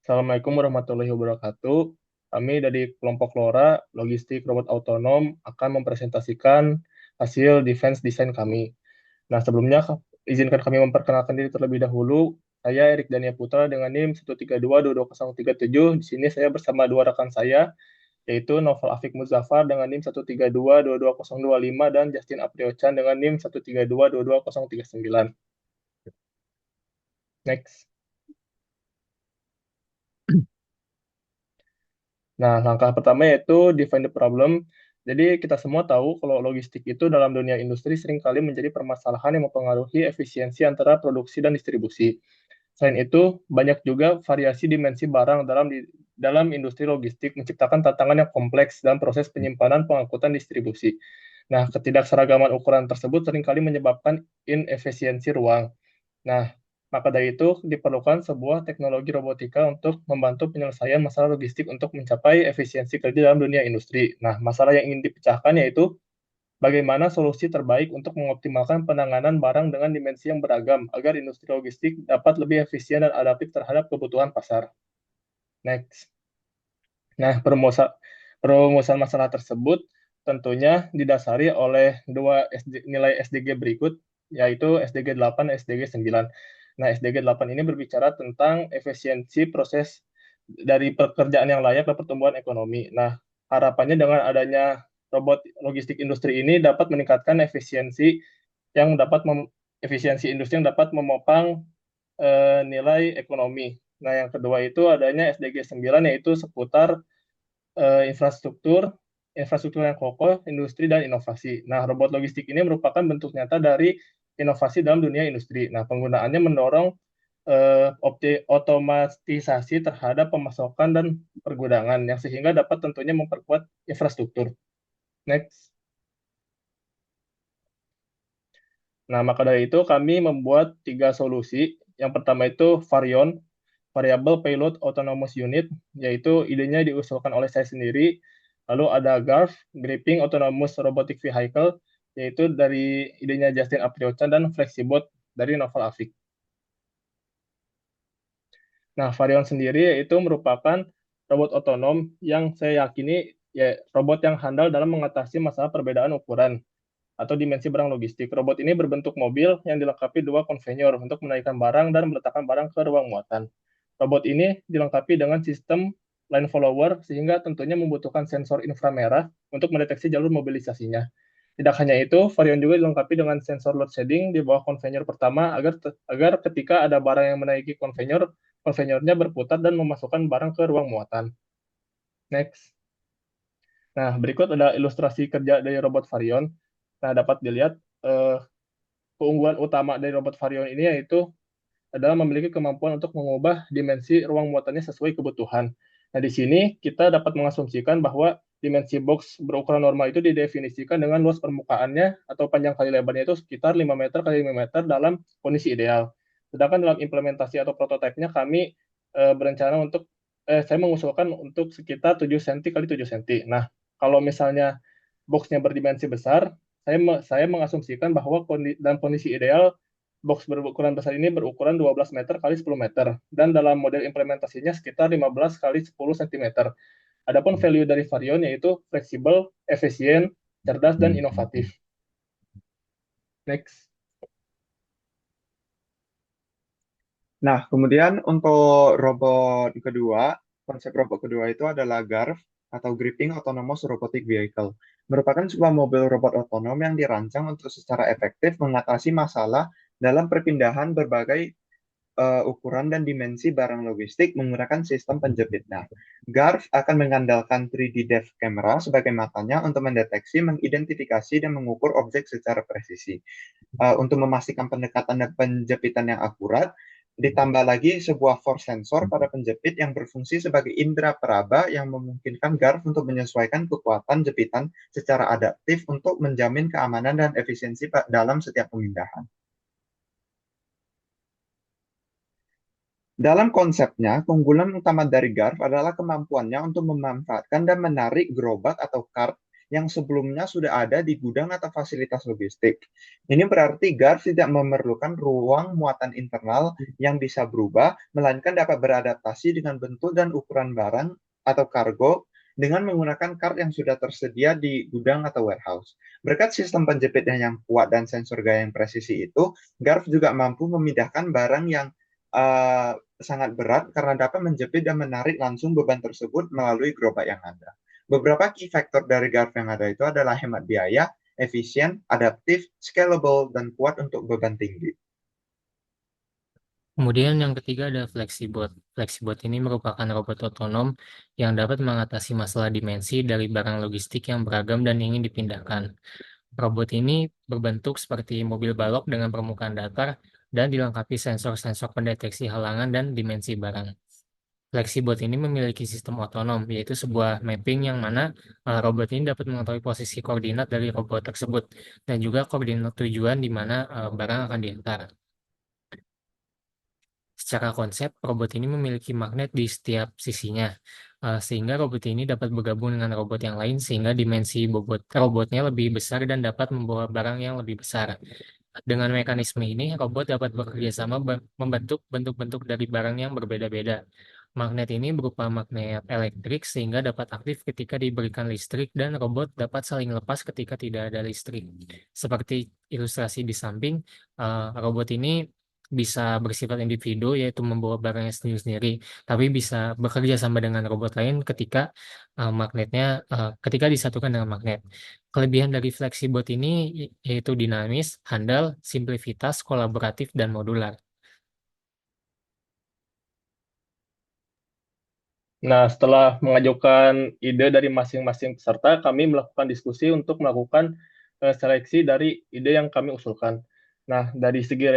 Assalamualaikum warahmatullahi wabarakatuh. Kami dari kelompok LoRa, Logistik Robot Autonom, akan mempresentasikan hasil defense design kami. Nah, sebelumnya izinkan kami memperkenalkan diri terlebih dahulu. Saya Erik Dania Putra dengan NIM 132-22037. Di sini saya bersama dua rekan saya, yaitu Novel Afik Muzaffar dengan NIM 132-22025 dan Justin Apriochan dengan NIM 132-22039. Next. Nah, langkah pertama yaitu define the problem. Jadi kita semua tahu kalau logistik itu dalam dunia industri seringkali menjadi permasalahan yang mempengaruhi efisiensi antara produksi dan distribusi. Selain itu, banyak juga variasi dimensi barang dalam industri logistik menciptakan tantangan yang kompleks dalam proses penyimpanan, pengangkutan, distribusi. Nah, ketidakseragaman ukuran tersebut seringkali menyebabkan inefisiensi ruang. Nah, maka dari itu diperlukan sebuah teknologi robotika untuk membantu penyelesaian masalah logistik untuk mencapai efisiensi kerja dalam dunia industri. Nah, masalah yang ingin dipecahkan yaitu bagaimana solusi terbaik untuk mengoptimalkan penanganan barang dengan dimensi yang beragam agar industri logistik dapat lebih efisien dan adaptif terhadap kebutuhan pasar. Next. Nah, perumusan masalah tersebut tentunya didasari oleh nilai SDG berikut, yaitu SDG 8 dan SDG 9. Nah, SDG 8 ini berbicara tentang efisiensi proses dari pekerjaan yang layak dan pertumbuhan ekonomi. Nah, harapannya dengan adanya robot logistik industri ini dapat meningkatkan efisiensi industri yang dapat memopang nilai ekonomi. Nah, yang kedua itu adanya SDG 9 yaitu seputar infrastruktur, infrastruktur yang kokoh, industri, dan inovasi. Nah, robot logistik ini merupakan bentuk nyata dari inovasi dalam dunia industri. Nah, penggunaannya mendorong otomatisasi terhadap pemasokan dan pergudangan, yang sehingga dapat tentunya memperkuat infrastruktur. Next. Nah, maka dari itu kami membuat 3 solusi. Yang pertama itu Varion, Variable Payload Autonomous Unit, yaitu idenya diusulkan oleh saya sendiri. Lalu ada GARV, Gripping Autonomous Robotic Vehicle, yaitu dari idenya Justin Apriochan, dan Flexibot dari Novel Afik. Nah, Varion sendiri yaitu merupakan robot otonom yang saya yakini ya robot yang handal dalam mengatasi masalah perbedaan ukuran atau dimensi barang logistik. Robot ini berbentuk mobil yang dilengkapi 2 konveyor untuk menaikkan barang dan meletakkan barang ke ruang muatan. Robot ini dilengkapi dengan sistem line follower sehingga tentunya membutuhkan sensor inframerah untuk mendeteksi jalur mobilisasinya. Tidak hanya itu, Varion juga dilengkapi dengan sensor load shedding di bawah konveyor pertama agar ketika ada barang yang menaiki konveyor, konveyornya berputar dan memasukkan barang ke ruang muatan. Next. Nah, berikut ada ilustrasi kerja dari robot Varion. Nah, dapat dilihat eh, keunggulan utama dari robot Varion ini yaitu adalah memiliki kemampuan untuk mengubah dimensi ruang muatannya sesuai kebutuhan. Nah, di sini kita dapat mengasumsikan bahwa dimensi box berukuran normal itu didefinisikan dengan luas permukaannya atau panjang kali lebarnya itu sekitar 5 meter kali 5 meter dalam kondisi ideal. Sedangkan dalam implementasi atau prototipenya kami berencana saya mengusulkan untuk sekitar 7 cm kali 7 cm. Nah, kalau misalnya boxnya berdimensi besar, saya mengasumsikan bahwa dalam kondisi ideal box berukuran besar ini berukuran 12 meter kali 10 meter dan dalam model implementasinya sekitar 15 kali 10 cm. Adapun value dari Varion yaitu fleksibel, efisien, cerdas, dan inovatif. Next. Nah, kemudian untuk robot kedua, konsep robot kedua itu adalah GARV atau Gripping Autonomous Robotic Vehicle. Merupakan sebuah mobil robot otonom yang dirancang untuk secara efektif mengatasi masalah dalam perpindahan berbagai ukuran dan dimensi barang logistik menggunakan sistem penjepit. Nah, GARV akan mengandalkan 3D depth camera sebagai matanya untuk mendeteksi, mengidentifikasi, dan mengukur objek secara presisi. Untuk memastikan pendekatan dan penjepitan yang akurat, ditambah lagi sebuah force sensor pada penjepit yang berfungsi sebagai indera peraba yang memungkinkan GARV untuk menyesuaikan kekuatan jepitan secara adaptif untuk menjamin keamanan dan efisiensi dalam setiap pemindahan. Dalam konsepnya, keunggulan utama dari GARV adalah kemampuannya untuk memanfaatkan dan menarik gerobak atau kart yang sebelumnya sudah ada di gudang atau fasilitas logistik. Ini berarti GARF tidak memerlukan ruang muatan internal yang bisa berubah, melainkan dapat beradaptasi dengan bentuk dan ukuran barang atau kargo dengan menggunakan kart yang sudah tersedia di gudang atau warehouse. Berkat sistem penjepitnya yang kuat dan sensor gaya yang presisi itu, GARF juga mampu memindahkan barang yang sangat berat karena dapat menjepit dan menarik langsung beban tersebut melalui gerobak yang ada. Beberapa key factor dari GARF yang ada itu adalah hemat biaya, efisien, adaptif, scalable, dan kuat untuk beban tinggi. Kemudian yang ketiga ada FlexiBot. FlexiBot ini merupakan robot otonom yang dapat mengatasi masalah dimensi dari barang logistik yang beragam dan ingin dipindahkan. Robot ini berbentuk seperti mobil balok dengan permukaan datar dan dilengkapi sensor-sensor pendeteksi halangan dan dimensi barang. FlexiBot ini memiliki sistem otonom, yaitu sebuah mapping yang mana robot ini dapat mengetahui posisi koordinat dari robot tersebut dan juga koordinat tujuan di mana barang akan diantar. Secara konsep, robot ini memiliki magnet di setiap sisinya, sehingga robot ini dapat bergabung dengan robot yang lain sehingga dimensi bobot robotnya lebih besar dan dapat membawa barang yang lebih besar. Dengan mekanisme ini, robot dapat bekerja sama membentuk bentuk-bentuk dari barang yang berbeda-beda. Magnet ini berupa magnet elektrik sehingga dapat aktif ketika diberikan listrik dan robot dapat saling lepas ketika tidak ada listrik. Seperti ilustrasi di samping, robot ini bisa bersifat individu yaitu membawa barangnya sendiri-sendiri, tapi bisa bekerja sama dengan robot lain ketika ketika disatukan dengan magnet. Kelebihan dari FlexiBot ini yaitu dinamis, handal, simplivitas, kolaboratif, dan modular. Nah, setelah mengajukan ide dari masing-masing peserta, kami melakukan diskusi untuk melakukan seleksi dari ide yang kami usulkan. Nah, dari segi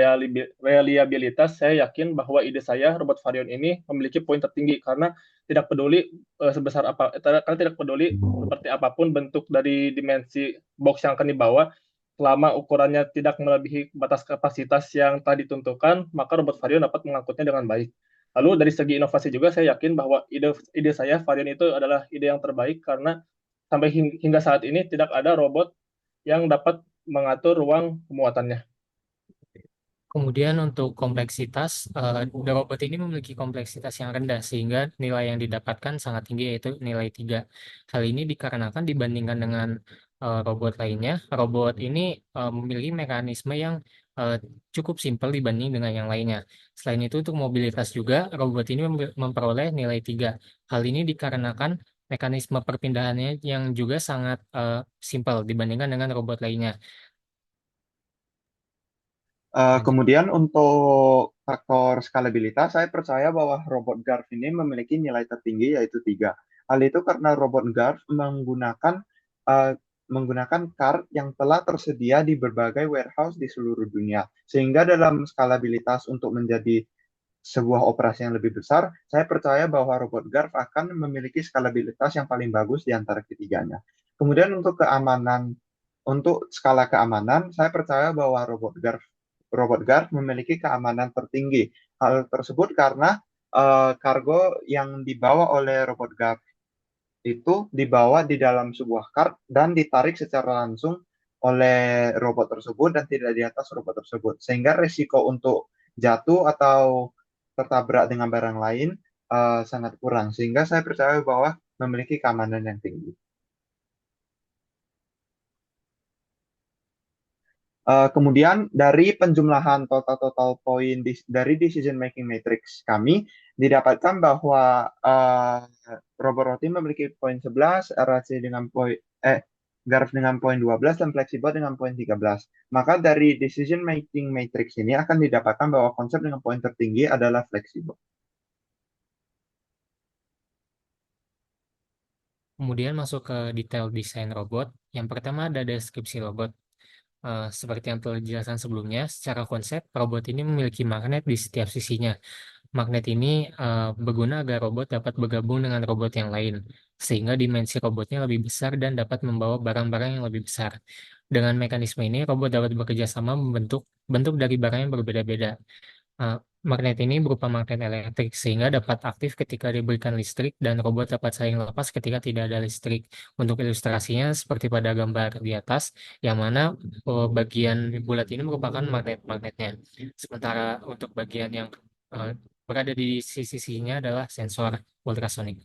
reliabilitas, saya yakin bahwa ide saya, robot Varion ini, memiliki poin tertinggi karena tidak peduli sebesar apa, karena tidak peduli seperti apapun bentuk dari dimensi box yang akan dibawa, selama ukurannya tidak melebihi batas kapasitas yang telah ditentukan, maka robot Varion dapat mengangkutnya dengan baik. Lalu dari segi inovasi juga saya yakin bahwa ide saya varian itu adalah ide yang terbaik karena sampai hingga saat ini tidak ada robot yang dapat mengatur ruang pemuatannya. Kemudian untuk kompleksitas, robot ini memiliki kompleksitas yang rendah sehingga nilai yang didapatkan sangat tinggi yaitu nilai 3. Hal ini dikarenakan dibandingkan dengan robot lainnya, robot ini memiliki mekanisme yang cukup simpel dibanding dengan yang lainnya. Selain itu untuk mobilitas juga, robot ini memperoleh nilai 3. Hal ini dikarenakan mekanisme perpindahannya yang juga sangat simpel dibandingkan dengan robot lainnya. Lanjut. Kemudian untuk faktor skalabilitas, saya percaya bahwa robot GARF ini memiliki nilai tertinggi yaitu 3. Hal itu karena robot GARF uh, menggunakan kart yang telah tersedia di berbagai warehouse di seluruh dunia. Sehingga dalam skalabilitas untuk menjadi sebuah operasi yang lebih besar, saya percaya bahwa robot GARF akan memiliki skalabilitas yang paling bagus di antara ketiganya. Kemudian untuk skala keamanan, saya percaya bahwa robot guard memiliki keamanan tertinggi. Hal tersebut karena kargo yang dibawa oleh robot guard itu dibawa di dalam sebuah kart dan ditarik secara langsung oleh robot tersebut dan tidak di atas robot tersebut. Sehingga risiko untuk jatuh atau tertabrak dengan barang lain sangat kurang. Sehingga saya percaya bahwa memiliki keamanan yang tinggi. Kemudian dari penjumlahan total poin dari decision making matrix kami didapatkan bahwa robot roti memiliki poin 11, RAC dengan poin Garf dengan poin 12 dan Flexibot dengan poin 13. Maka dari decision making matrix ini akan didapatkan bahwa konsep dengan poin tertinggi adalah Flexibot. Kemudian masuk ke detail desain robot. Yang pertama ada deskripsi robot. Seperti yang telah dijelaskan sebelumnya, secara konsep robot ini memiliki magnet di setiap sisinya. Magnet ini berguna agar robot dapat bergabung dengan robot yang lain, sehingga dimensi robotnya lebih besar dan dapat membawa barang-barang yang lebih besar. Dengan mekanisme ini, robot dapat bekerja sama membentuk bentuk dari barang yang berbeda-beda. Magnet ini berupa magnet elektrik sehingga dapat aktif ketika diberikan listrik dan robot dapat saling lepas ketika tidak ada listrik. Untuk ilustrasinya seperti pada gambar di atas, yang mana bagian bulat ini merupakan magnet-magnetnya. Sementara untuk bagian yang berada di sisi-sisinya adalah sensor ultrasonik.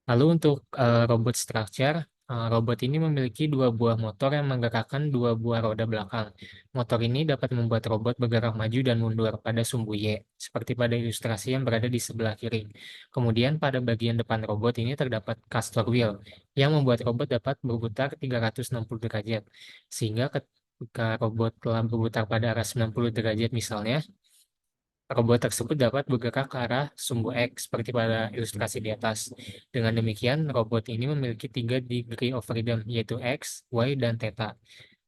Lalu untuk robot structure, robot ini memiliki dua buah motor yang menggerakkan dua buah roda belakang. Motor ini dapat membuat robot bergerak maju dan mundur pada sumbu Y, seperti pada ilustrasi yang berada di sebelah kiri. Kemudian pada bagian depan robot ini terdapat caster wheel, yang membuat robot dapat berputar 360 derajat. Sehingga ketika robot telah berputar pada arah 90 derajat misalnya, robot tersebut dapat bergerak ke arah sumbu X seperti pada ilustrasi di atas. Dengan demikian, robot ini memiliki 3 degree of freedom, yaitu X, Y, dan theta.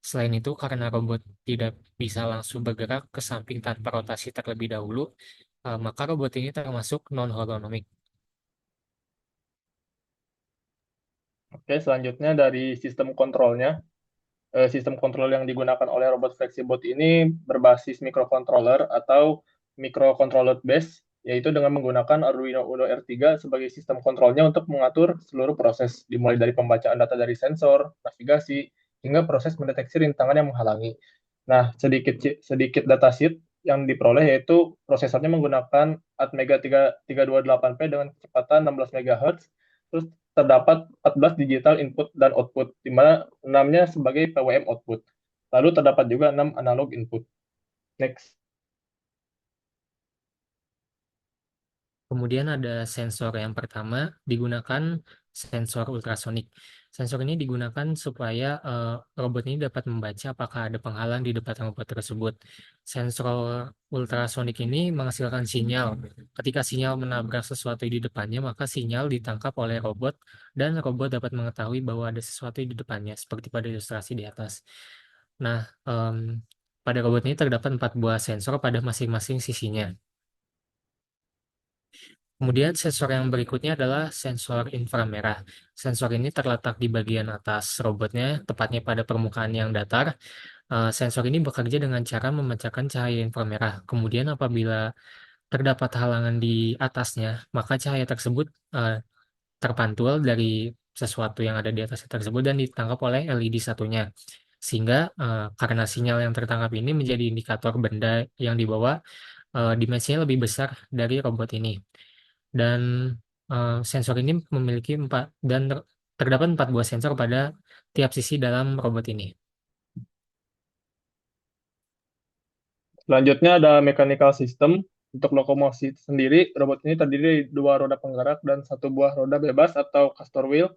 Selain itu, karena robot tidak bisa langsung bergerak ke samping tanpa rotasi terlebih dahulu, maka robot ini termasuk non-holonomik. Oke, selanjutnya dari sistem kontrolnya. Sistem kontrol yang digunakan oleh robot FlexiBot ini berbasis microcontroller atau microcontroller base, yaitu dengan menggunakan Arduino Uno R3 sebagai sistem kontrolnya untuk mengatur seluruh proses, dimulai dari pembacaan data dari sensor, navigasi, hingga proses mendeteksi rintangan yang menghalangi. Nah, sedikit datasheet yang diperoleh yaitu prosesornya menggunakan Atmega 328P dengan kecepatan 16 MHz, terus terdapat 14 digital input dan output, di mana 6-nya sebagai PWM output. Lalu terdapat juga 6 analog input. Next. Kemudian ada sensor yang pertama, digunakan sensor ultrasonik. Sensor ini digunakan supaya robot ini dapat membaca apakah ada penghalang di depan robot tersebut. Sensor ultrasonik ini menghasilkan sinyal. Ketika sinyal menabrak sesuatu di depannya, maka sinyal ditangkap oleh robot dan robot dapat mengetahui bahwa ada sesuatu di depannya, seperti pada ilustrasi di atas. Nah, pada robot ini terdapat 4 buah sensor pada masing-masing sisinya. Kemudian sensor yang berikutnya adalah sensor inframerah. Sensor ini terletak di bagian atas robotnya, tepatnya pada permukaan yang datar. Sensor ini bekerja dengan cara memancarkan cahaya inframerah. Kemudian apabila terdapat halangan di atasnya, maka cahaya tersebut terpantul dari sesuatu yang ada di atas tersebut dan ditangkap oleh LED satunya. Sehingga karena sinyal yang tertangkap ini menjadi indikator benda yang dibawa dimensinya lebih besar dari robot ini. Dan sensor ini memiliki terdapat 4 buah sensor pada tiap sisi dalam robot ini. Selanjutnya ada mechanical system. Untuk lokomosi sendiri, robot ini terdiri dari 2 roda penggerak dan 1 buah roda bebas atau castor wheel.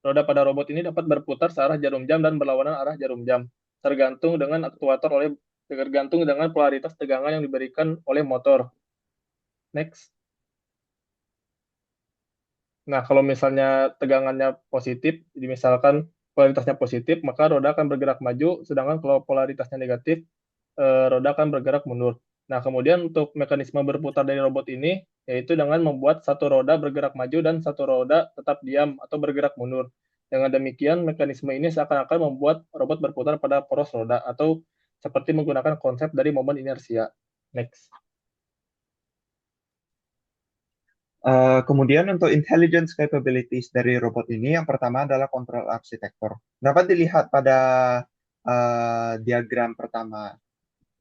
Roda pada robot ini dapat berputar searah jarum jam dan berlawanan arah jarum jam, tergantung dengan polaritas tegangan yang diberikan oleh motor. Next. Nah, kalau misalnya tegangannya positif, misalkan polaritasnya positif, maka roda akan bergerak maju, sedangkan kalau polaritasnya negatif, roda akan bergerak mundur. Nah, kemudian untuk mekanisme berputar dari robot ini, yaitu dengan membuat satu roda bergerak maju dan satu roda tetap diam atau bergerak mundur. Dengan demikian, mekanisme ini seakan-akan membuat robot berputar pada poros roda atau seperti menggunakan konsep dari momen inersia. Next. Kemudian untuk intelligence capabilities dari robot ini, yang pertama adalah control architecture. Dapat dilihat pada diagram pertama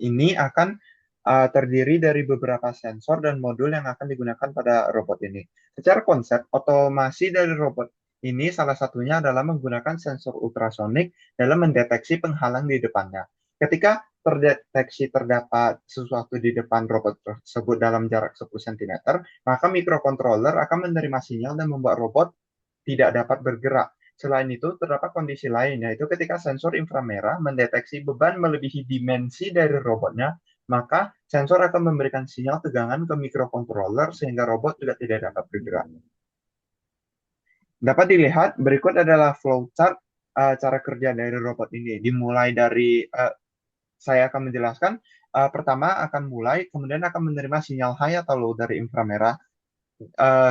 ini akan terdiri dari beberapa sensor dan modul yang akan digunakan pada robot ini. Secara konsep, otomasi dari robot ini salah satunya adalah menggunakan sensor ultrasonik dalam mendeteksi penghalang di depannya. Ketika terdeteksi terdapat sesuatu di depan robot tersebut dalam jarak 10 cm, maka microcontroller akan menerima sinyal dan membuat robot tidak dapat bergerak. Selain itu, terdapat kondisi lain, yaitu ketika sensor inframerah mendeteksi beban melebihi dimensi dari robotnya, maka sensor akan memberikan sinyal tegangan ke microcontroller sehingga robot juga tidak dapat bergerak. Dapat dilihat, berikut adalah flowchart cara kerja dari robot ini. Dimulai dari, saya akan menjelaskan, pertama akan mulai, kemudian akan menerima sinyal high atau low dari inframerah,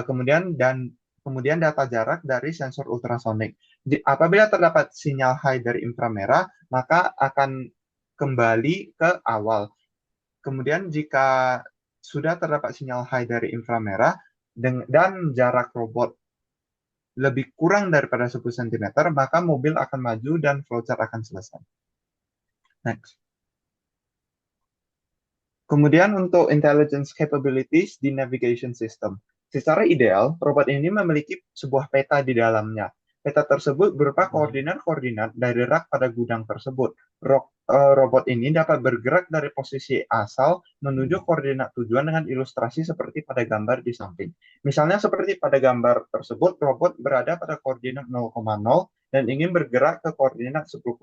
kemudian data jarak dari sensor ultrasonik. Apabila terdapat sinyal high dari inframerah, maka akan kembali ke awal. Kemudian jika sudah terdapat sinyal high dari inframerah dan jarak robot lebih kurang daripada 10 cm, maka mobil akan maju dan flowchart akan selesai. Next. Kemudian untuk intelligence capabilities di navigation system. Secara ideal, robot ini memiliki sebuah peta di dalamnya. Peta tersebut berupa koordinat-koordinat dari rak pada gudang tersebut. Robot ini dapat bergerak dari posisi asal menuju koordinat tujuan dengan ilustrasi seperti pada gambar di samping. Misalnya seperti pada gambar tersebut, robot berada pada koordinat 0,0 dan ingin bergerak ke koordinat 10,10.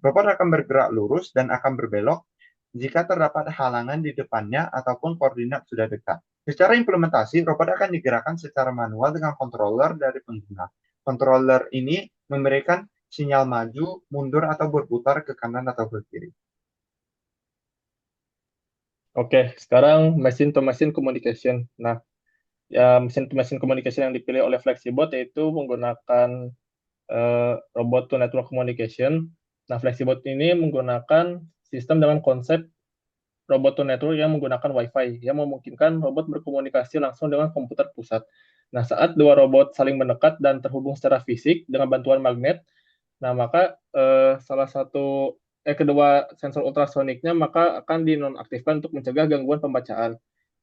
Robot akan bergerak lurus dan akan berbelok jika terdapat halangan di depannya ataupun koordinat sudah dekat. Secara implementasi, robot akan digerakkan secara manual dengan controller dari pengguna. Controller ini memberikan sinyal maju, mundur, atau berputar ke kanan atau ke kiri. Oke, sekarang machine to machine communication. Nah, ya machine to machine communication yang dipilih oleh Flexibot yaitu menggunakan robot to network communication. Nah, Flexibot ini menggunakan sistem dengan konsep robot to network yang menggunakan Wi-Fi yang memungkinkan robot berkomunikasi langsung dengan komputer pusat. Nah, saat dua robot saling mendekat dan terhubung secara fisik dengan bantuan magnet, nah maka kedua sensor ultrasoniknya maka akan dinonaktifkan untuk mencegah gangguan pembacaan.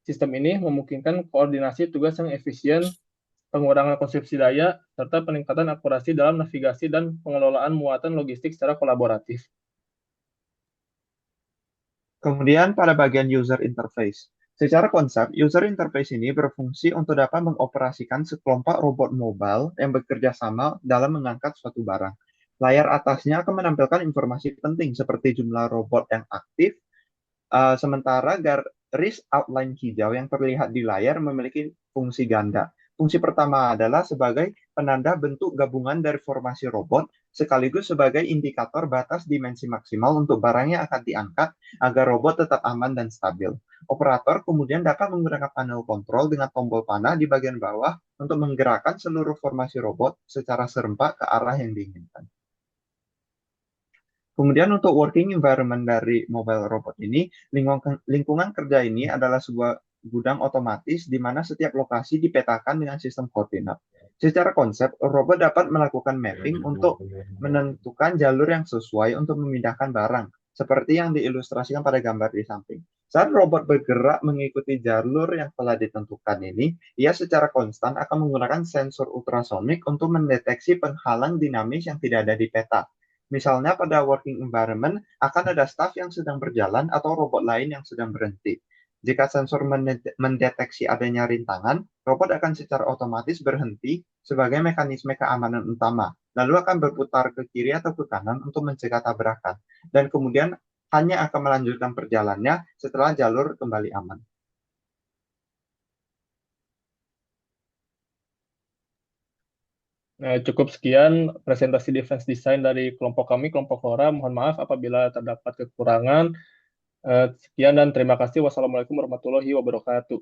Sistem ini memungkinkan koordinasi tugas yang efisien, pengurangan konsumsi daya, serta peningkatan akurasi dalam navigasi dan pengelolaan muatan logistik secara kolaboratif. Kemudian pada bagian user interface. Secara konsep, user interface ini berfungsi untuk dapat mengoperasikan sekelompok robot mobile yang bekerja sama dalam mengangkat suatu barang. Layar atasnya akan menampilkan informasi penting seperti jumlah robot yang aktif, sementara garis outline hijau yang terlihat di layar memiliki fungsi ganda. Fungsi pertama adalah sebagai penanda bentuk gabungan dari formasi robot, sekaligus sebagai indikator batas dimensi maksimal untuk barang yang akan diangkat agar robot tetap aman dan stabil. Operator kemudian dapat menggunakan panel kontrol dengan tombol panah di bagian bawah untuk menggerakkan seluruh formasi robot secara serempak ke arah yang diinginkan. Kemudian untuk working environment dari mobile robot ini, lingkungan kerja ini adalah sebuah gudang otomatis di mana setiap lokasi dipetakan dengan sistem koordinat. Secara konsep, robot dapat melakukan mapping untuk menentukan jalur yang sesuai untuk memindahkan barang, seperti yang diilustrasikan pada gambar di samping. Saat robot bergerak mengikuti jalur yang telah ditentukan ini, ia secara konstan akan menggunakan sensor ultrasonik untuk mendeteksi penghalang dinamis yang tidak ada di peta. Misalnya pada working environment akan ada staff yang sedang berjalan atau robot lain yang sedang berhenti. Jika sensor mendeteksi adanya rintangan, robot akan secara otomatis berhenti sebagai mekanisme keamanan utama, lalu akan berputar ke kiri atau ke kanan untuk mencegah tabrakan, dan kemudian hanya akan melanjutkan perjalanannya setelah jalur kembali aman. Nah, cukup sekian presentasi defense design dari kelompok kami, kelompok Flora. Mohon maaf apabila terdapat kekurangan. Sekian dan terima kasih. Wassalamualaikum warahmatullahi wabarakatuh.